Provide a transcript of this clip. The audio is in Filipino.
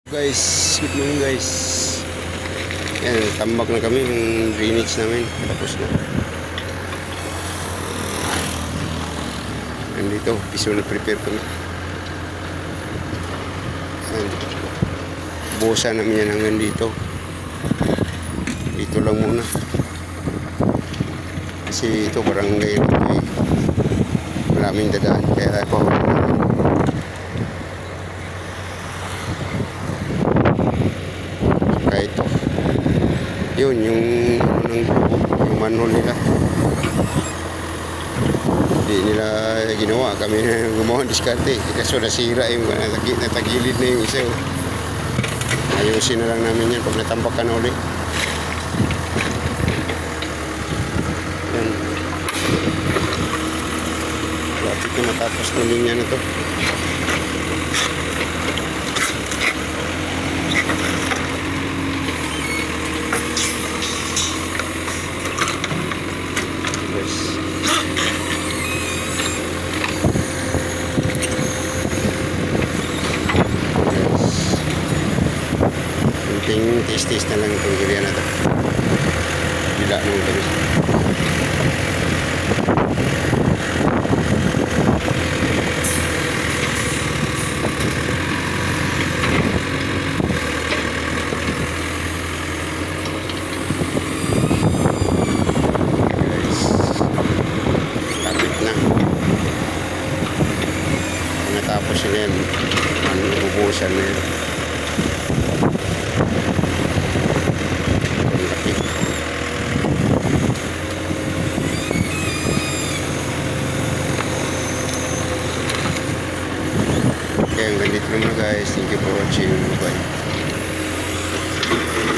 Guys, good morning guys. Yan, tambak na kami yung drainage namin. Tapos na. Nandito, piso na prepare kami. Yan. Busa namin yan hanggang dito. Dito lang muna. Kasi ito barangay ito eh. Maraming dadaan. Kaya ako kahit yun yung manhole nila hindi nila ginawa, kami na gumawa ng diskarte kaso nasira yung natagilid na yung isa. Ayusin na lang namin yan pag natambak ka na ulit. Yan, lapit na matapos na linya na to. Tingin tis-tis na lang itong area na ito. Bila nung kami.